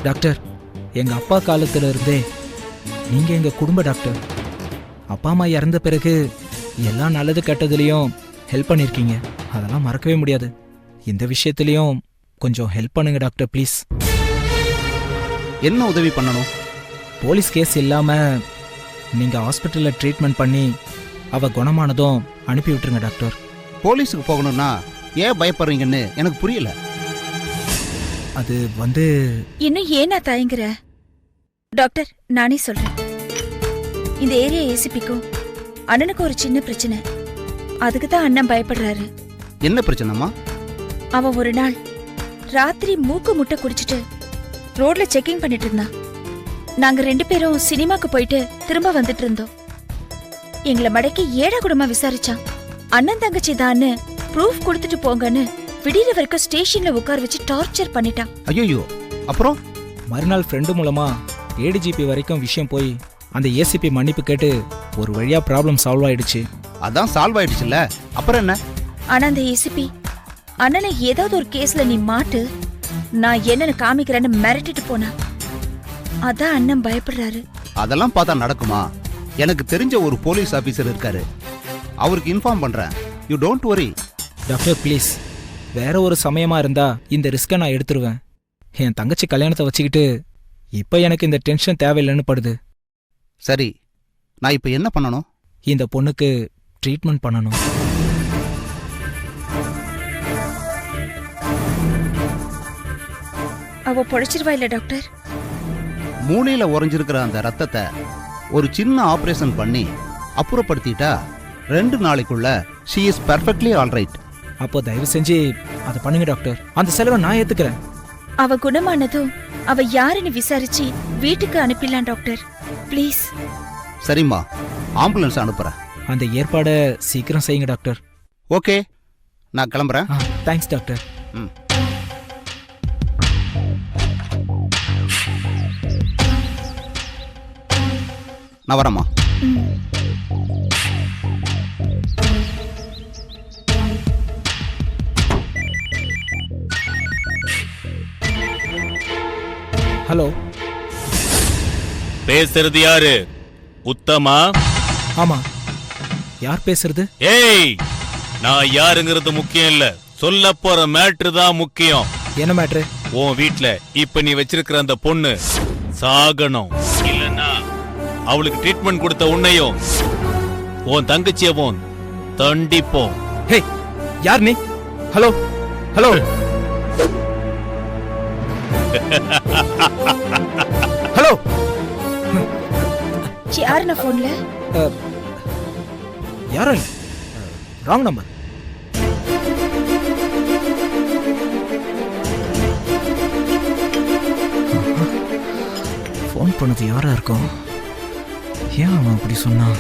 Doctor, எங்க அப்பா காலத்துல இருந்தே நீங்க எங்க குடும்ப டாக்டர். அப்பா அம்மா இறந்த பிறகு எல்லா நல்லது கெட்டதுலயும் ஹெல்ப் பண்ணிருக்கீங்க. அதெல்லாம் மறக்கவே முடியாது. இந்த விஷயத்துலயும் கொஞ்சம் ஹெல்ப் பண்ணுங்க டாக்டர், ப்ளீஸ். என்ன உதவி பண்ணணும்? போலீஸ் கேஸ் இல்லாம நீங்க ஹாஸ்பிட்டல்ல ட்ரீட்மெண்ட் பண்ணி அவ குணமானதும் அனுப்பி விட்டுருங்க டாக்டர். போலீஸுக்கு போகணும்னா ஏன் பயப்படுறீங்கன்னு எனக்கு புரியல. அது வந்து இன்னும் ஏனா தயங்குற? டாக்டர், நானே சொல்றேன். இந்த ஏரியா ஏசிபிக்கும் அண்ணனுக்கு ஒரு சின்ன பிரச்சனை. அதுக்கு தான் அண்ணன் பயப்படுறாரு. என்ன பிரச்சனைமா? அவன் ஒரு நாள் ராத்திரி மூக்கு முட்டை குடிச்சிட்டு ரோட்ல செக்கிங் பண்ணிட்டு இருந்தான். நாங்க 2 பேரும் சினிமாக்கு போயிட்டு திரும்ப வந்துட்டு இருந்தோம். எங்களை மடக்கி ஏழை குடும்பமா விசாரிச்சான். அண்ணன் தங்கச்சி தான்னு ப்ரூஃப் கொடுத்துட்டு போங்கன்னு விடிய வரைக்கும் ஸ்டேஷன்ல உட்கார வச்சு டார்ச்சர் பண்ணிட்டான். ஐயோ, அப்புறம் மறுநாள் ஃப்ரெண்டு மூலமா ஏடிஜிபி வரைக்கும் விஷயம் போய் அந்த ஏசிபி மன்னிப்பு கேட்டு ஒரு வழியா ப்ராப்ளம் சால்வ் ஆயிடுச்சு. அதான் சால்வ் ஆயிடுச்சுல்ல, அப்புறம் என்ன? ஆனா அந்த ஏசிபி அண்ணனை ஏதாவது ஒரு கேஸ்ல நீ மாட்டு, நான் என்னன்னு காமிக்கிறேன்னு மிரட்டிட்டு போனா. அதான் அண்ணன் பயப்படுறாரு. அதெல்லாம் பார்த்தா நடக்குமா? எனக்கு தெரிஞ்ச ஒரு போலீஸ் ஆபீசர் இருக்காரு, அவருக்கு இன்ஃபார்ம் பண்றேன். You don't worry. Doctor please, வேற ஒரு சமயமா இருந்தா இந்த ரிஸ்கை நான் எடுத்துருவேன். என் தங்கச்சி கல்யாணத்தை வச்சுக்கிட்டு இப்ப எனக்கு இந்த டென்ஷன் தேவையில்லைன்னு படுது. சரி, நான் இப்ப என்ன பண்ணணும்? இந்த பொண்ணுக்கு ட்ரீட்மெண்ட் பண்ணணும். அவ பொழைச்சிருவா இல்ல டாக்டர்? மூளையில உறைஞ்சிருக்கிற அந்த ரத்தத்தை ஒரு சின்ன ஆபரேஷன் பண்ணி அப்புறப்படுத்திட்டா 2 நாளைக்குள்ள she is perfectly all right. அப்போ தயவு செஞ்சு அதை பண்ணுங்க டாக்டர். அந்த செலவை நான் ஏத்துக்கிறேன். அவ குணமானதும் அவ யாருன்னு விசாரிச்சு வீட்டுக்கு அனுப்பிடலாம் டாக்டர், ப்ளீஸ். சரிம்மா, ஆம்புலன்ஸ் அனுப்புறேன். அந்த ஏற்பாடை சீக்கிரம் செய்யுங்க டாக்டர். ஓகே, நான் கிளம்புறேன். Thanks doctor. நான் வரேம்மா. ஹலோ, பேசுறது யாரு? உத்தமா? ஆமா, யார் பேசுறது? ஏய், நான் யாருங்கிறது முக்கியம் இல்ல, சொல்ல போற மேட்ரு தான் முக்கியம். என்ன மேட்ரு? உன் வீட்ல இப்ப நீ வச்சிருக்கிற அந்த பொண்ணு சாகணும். இல்லன்னா அவளுக்கு ட்ரீட்மெண்ட் கொடுத்த உன்னையும் உன் தங்கச்சியவும் தண்டிப்போம். ஹே, யார் நீ? Hello hello. ஹலோ, யாருண்ணா போன்ல? யாரும் இல்லை, ராங் நம்பர். ஃபோன் பண்ணது யாரா இருக்கும்? ஏன் அவன் அப்படி சொன்னான்?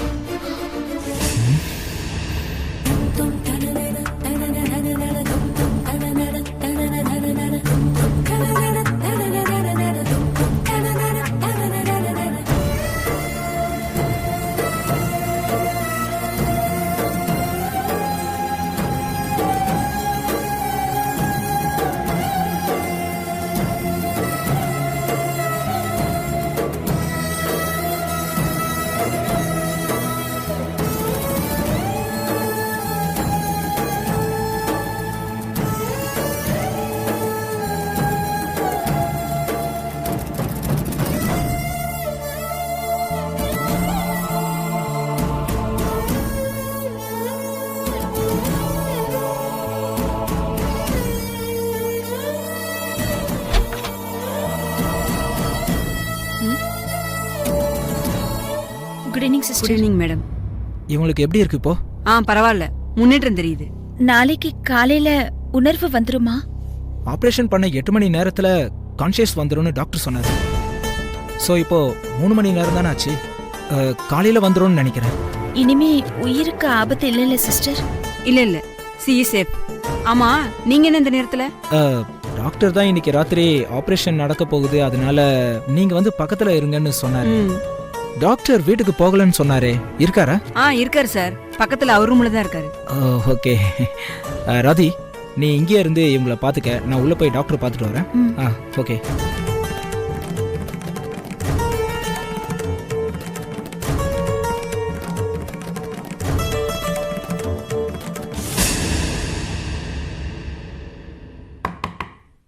Good evening sister. Good evening madam. இவங்களுக்கு எப்படி இருக்கு இப்போ? பரவாயில்ல, முன்னேற்றம் தெரியுது. நாளைக்கு காலையில உணர்வு வந்துருமா? ஆபரேஷன் பண்ண 8 மணி நேரத்துல கான்ஷியஸ் வந்துரும்னு டாக்டர் சொன்னாரு. ஸோ இப்போ 3 மணி நேரம் தானே ஆச்சு. காலையில வந்துரும்னு நினைக்கிறேன். இனிமே உயிருக்கு ஆபத்து இல்லைல்ல சிஸ்டர்? இல்ல சி சேஃப். ஆமா, நீங்க என்ன இந்த நேரத்துல? டாக்டர் தான் இன்னைக்கு ராத்திரி ஆபரேஷன் நடக்க போகுது, அதனால நீங்க வந்து பக்கத்துல இருங்கன்னு சொன்னாரு. டாக்டர் வீட்டுக்கு போகலன்னு சொன்னாரே, இருக்காரா? இருக்காரு சார், பக்கத்துல அவர் ரூம்ல தான் இருக்காரு. ஓகே ராதி, நீ இங்கே இருந்து இவங்களை பாத்துக்க, நான் உள்ள போய் டாக்டர் பார்த்துட்டு வரேன். Okay.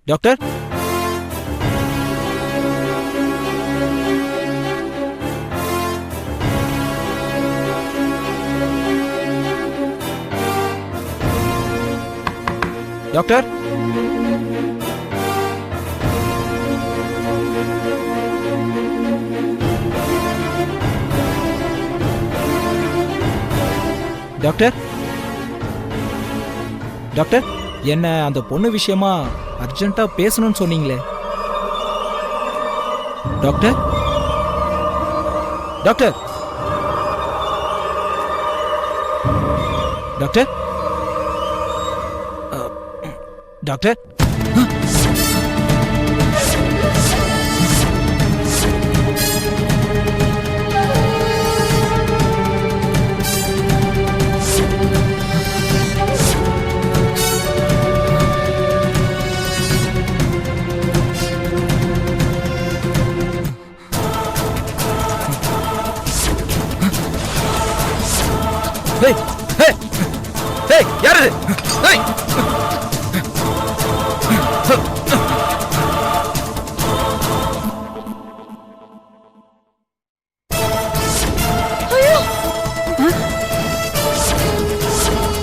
Doctor doctor doctor doctor என்ன அந்த பொண்ணு விஷயமா அர்ஜென்ட்டா பேசணும்னு சொன்னீங்களே doctor doctor doctor doctor hey hey hey யார் இது ஹேய்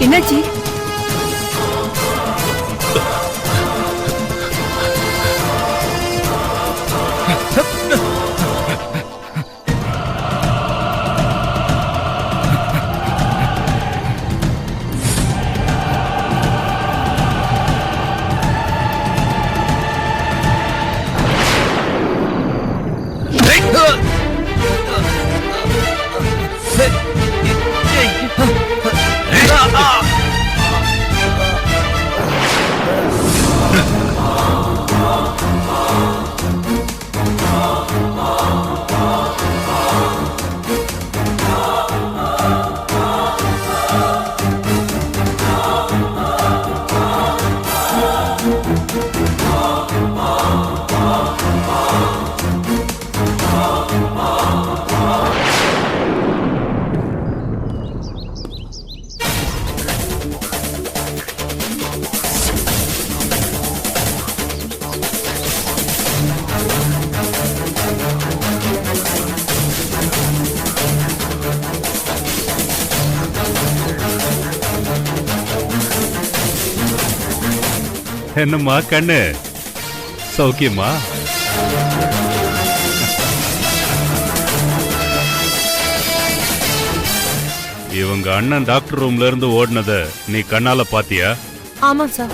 என்னாச்சு? என்னம்மா கண்ணு சௌக்கியமா? இவங்க அண்ணன் டாக்டர் ரூம்ல இருந்து ஓடினத நீ கண்ணால பாத்தியா? ஆமா sir.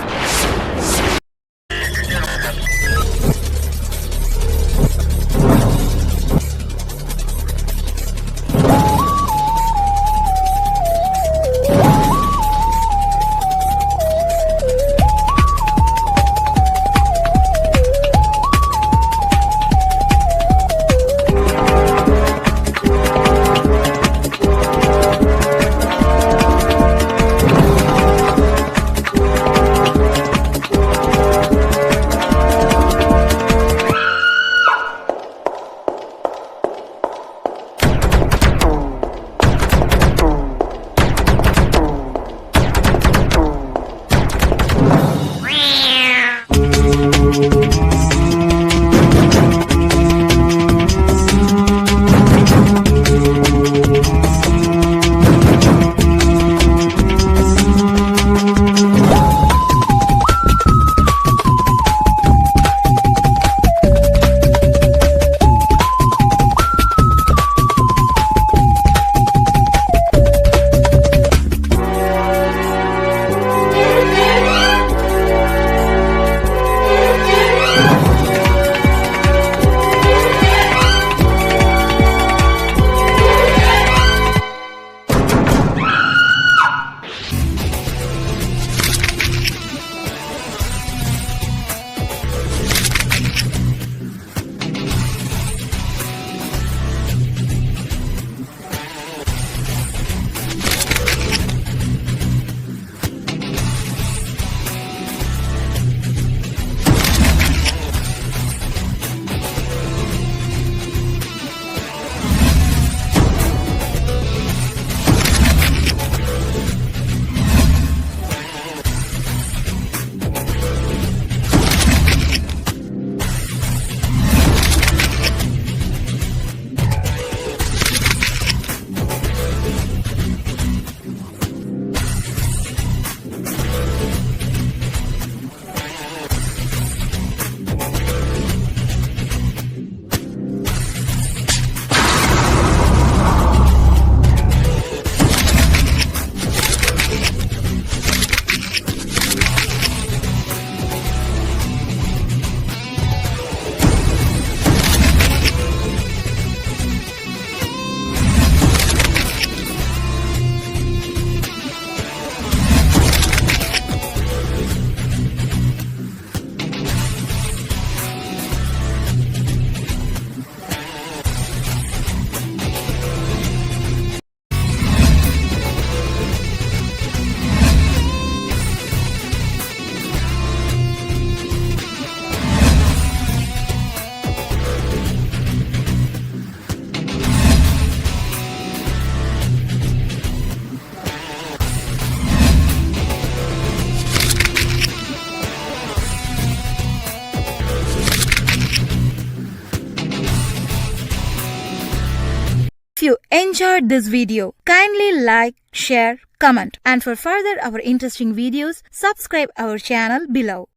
enjoyed this video, kindly like, share, comment, and for further our interesting videos, subscribe our channel below.